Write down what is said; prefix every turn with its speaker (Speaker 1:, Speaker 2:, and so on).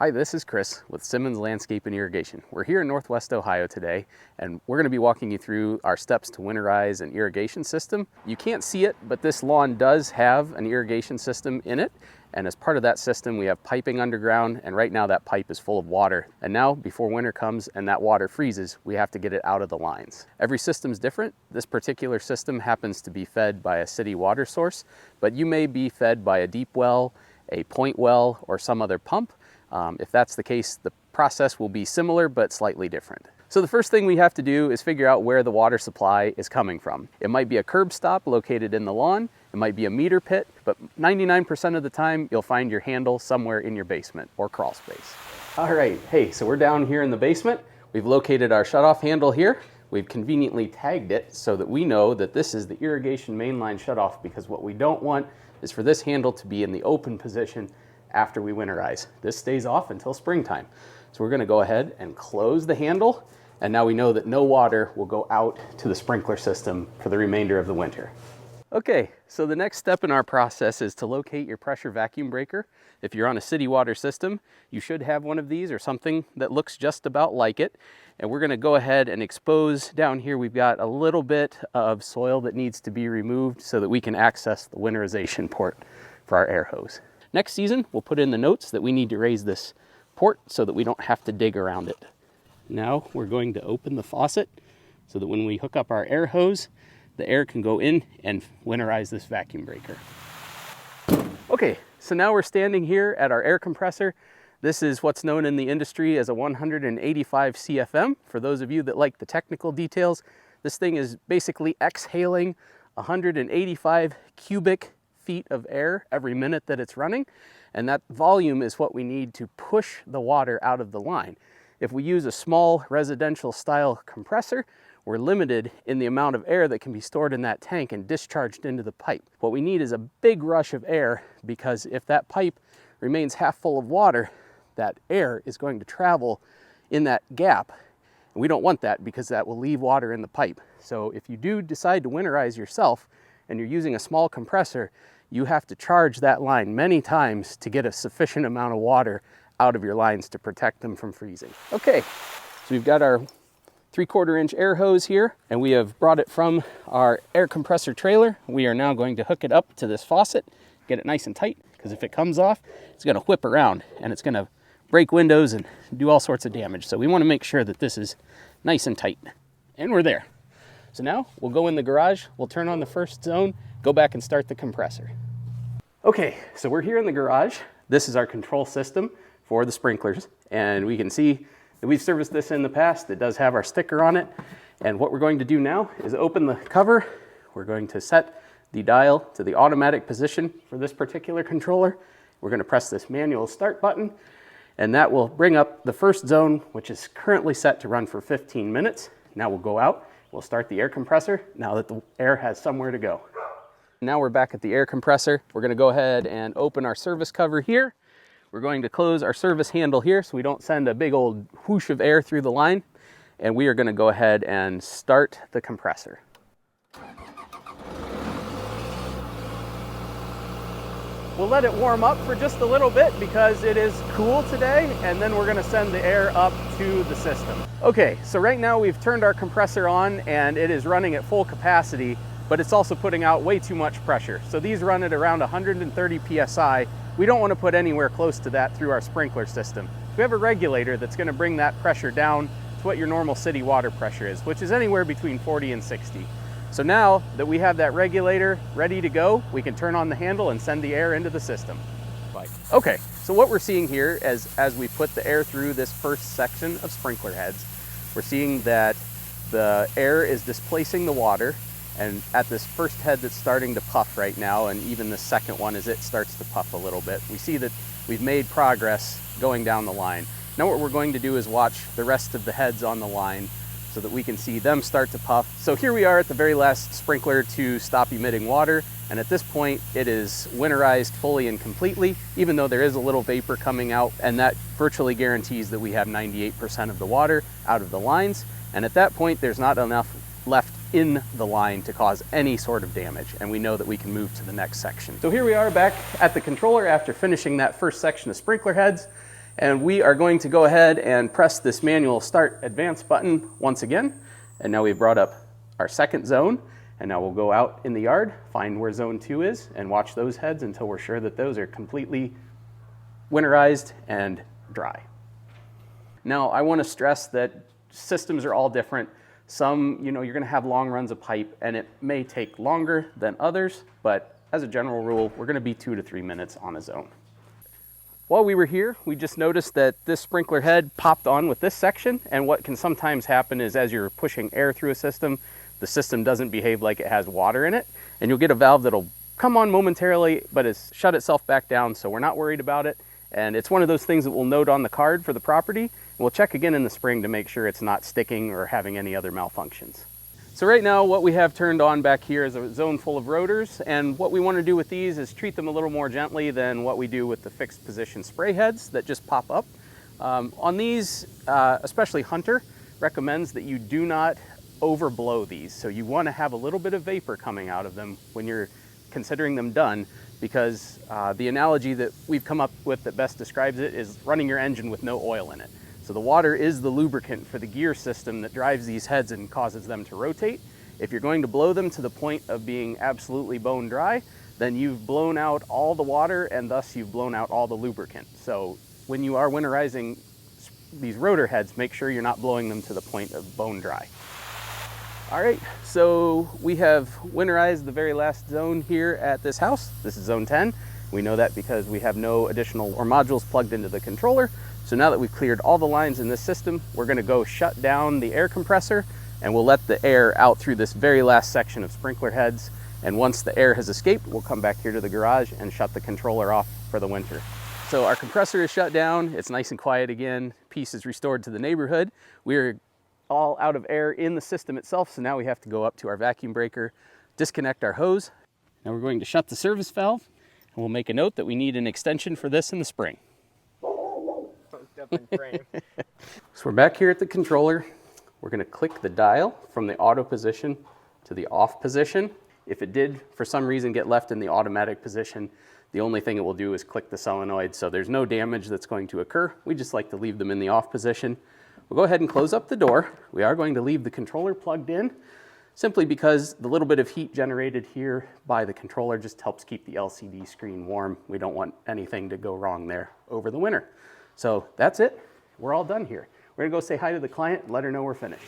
Speaker 1: Hi, this is Chris with Simmons Landscape and Irrigation. We're here in Northwest Ohio today, and we're going to be walking you through our steps to winterize an irrigation system. You can't see it, but this lawn does have an irrigation system in it. And as part of that system, we have piping underground, and right now that pipe is full of water. And now, before winter comes and that water freezes, we have to get it out of the lines. Every system's different. This particular system happens to be fed by a city water source, but you may be fed by a deep well, a point well, or some other pump. If that's the case, the process will be similar but slightly different. So the first thing we have to do is figure out where the water supply is coming from. It might be a curb stop located in the lawn, it might be a meter pit, but 99% of the time you'll find your handle somewhere in your basement or crawl space. All right, hey, so we're down here in the basement. We've located our shutoff handle here. We've conveniently tagged it so that we know that this is the irrigation mainline shutoff, because what we don't want is for this handle to be in the open position after we winterize. This stays off until springtime. So we're gonna go ahead and close the handle, and now we know that no water will go out to the sprinkler system for the remainder of the winter. Okay, so the next step in our process is to locate your pressure vacuum breaker. If you're on a city water system, you should have one of these or something that looks just about like it. And we're gonna go ahead and expose down here. We've got a little bit of soil that needs to be removed so that we can access the winterization port for our air hose. Next season, we'll put in the notes that we need to raise this port so that we don't have to dig around it. Now we're going to open the faucet so that when we hook up our air hose, the air can go in and winterize this vacuum breaker. Okay, so now we're standing here at our air compressor. This is what's known in the industry as a 185 CFM. For those of you that like the technical details, this thing is basically exhaling 185 cubic feet of air every minute that it's running, and that volume is what we need to push the water out of the line. If we use a small residential style compressor, we're limited in the amount of air that can be stored in that tank and discharged into the pipe. What we need is a big rush of air, because if that pipe remains half full of water, that air is going to travel in that gap. And we don't want that, because that will leave water in the pipe. So if you do decide to winterize yourself and you're using a small compressor, you have to charge that line many times to get a sufficient amount of water out of your lines to protect them from freezing. Okay, so we've got our 3/4 inch air hose here, and we have brought it from our air compressor trailer. We are now going to hook it up to this faucet, get it nice and tight, because if it comes off, it's gonna whip around and it's gonna break windows and do all sorts of damage. So we wanna make sure that this is nice and tight. And we're there. So now we'll go in the garage, we'll turn on the first zone, go back and start the compressor. Okay, so we're here in the garage. This is our control system for the sprinklers, and we can see that we've serviced this in the past. It does have our sticker on it, and what we're going to do now is open the cover. We're going to set the dial to the automatic position for this particular controller. We're going to press this manual start button, and that will bring up the first zone, which is currently set to run for 15 minutes. Now we'll go out, we'll start the air compressor now that the air has somewhere to go. Now we're back at the air compressor. We're going to go ahead and open our service cover here. We're going to close our service handle here so we don't send a big old whoosh of air through the line. And we are going to go ahead and start the compressor. We'll let it warm up for just a little bit because it is cool today, and then we're going to send the air up to the system. Okay, so right now we've turned our compressor on and it is running at full capacity, but it's also putting out way too much pressure. So these run at around 130 PSI. We don't want to put anywhere close to that through our sprinkler system. We have a regulator that's going to bring that pressure down to what your normal city water pressure is, which is anywhere between 40 and 60. So now that we have that regulator ready to go, we can turn on the handle and send the air into the system. Okay, so what we're seeing here as we put the air through this first section of sprinkler heads, we're seeing that the air is displacing the water. And at this first head that's starting to puff right now, and even the second one as it starts to puff a little bit, we see that we've made progress going down the line. Now what we're going to do is watch the rest of the heads on the line so that we can see them start to puff. So here we are at the very last sprinkler to stop emitting water, and at this point it is winterized fully and completely, even though there is a little vapor coming out, and that virtually guarantees that we have 98% of the water out of the lines. And at that point there's not enough left in the line to cause any sort of damage, and we know that we can move to the next section. So here we are back at the controller after finishing that first section of sprinkler heads, And we are going to go ahead and press this manual start advance button once again. And now we've brought up our second zone. And now we'll go out in the yard, find where zone 2 is, and watch those heads until we're sure that those are completely winterized and dry. Now, I want to stress that systems are all different. Some, you're going to have long runs of pipe, and it may take longer than others, but as a general rule, we're going to be 2 to 3 minutes on a zone. While we were here, we just noticed that this sprinkler head popped on with this section, and what can sometimes happen is as you're pushing air through a system, the system doesn't behave like it has water in it, and you'll get a valve that'll come on momentarily, but it's shut itself back down, so we're not worried about it. And it's one of those things that we'll note on the card for the property, and we'll check again in the spring to make sure it's not sticking or having any other malfunctions. So right now, what we have turned on back here is a zone full of rotors, and what we want to do with these is treat them a little more gently than what we do with the fixed position spray heads that just pop up. On these, especially Hunter recommends that you do not overblow these. So you want to have a little bit of vapor coming out of them when you're considering them done, because the analogy that we've come up with that best describes it is running your engine with no oil in it. So the water is the lubricant for the gear system that drives these heads and causes them to rotate. If you're going to blow them to the point of being absolutely bone dry, then you've blown out all the water and thus you've blown out all the lubricant. So when you are winterizing these rotor heads, make sure you're not blowing them to the point of bone dry. All right, so we have winterized the very last zone here at this house. This is zone 10. We know that because we have no additional or modules plugged into the controller. So now that we've cleared all the lines in this system, we're gonna go shut down the air compressor, and we'll let the air out through this very last section of sprinkler heads. And once the air has escaped, we'll come back here to the garage and shut the controller off for the winter. So our compressor is shut down. It's nice and quiet again. Peace is restored to the neighborhood. We're all out of air in the system itself, so now we have to go up to our vacuum breaker, disconnect our hose. Now we're going to shut the service valve, and we'll make a note that we need an extension for this in the spring. So we're back here at the controller. We're going to click the dial from the auto position to the off position. If it did for some reason get left in the automatic position, the only thing it will do is click the solenoid, so there's no damage that's going to occur. We just like to leave them in the off position. We'll go ahead and close up the door. We are going to leave the controller plugged in, simply because the little bit of heat generated here by the controller just helps keep the LCD screen warm. We don't want anything to go wrong there over the winter. So that's it. We're all done here. We're gonna go say hi to the client and let her know we're finished.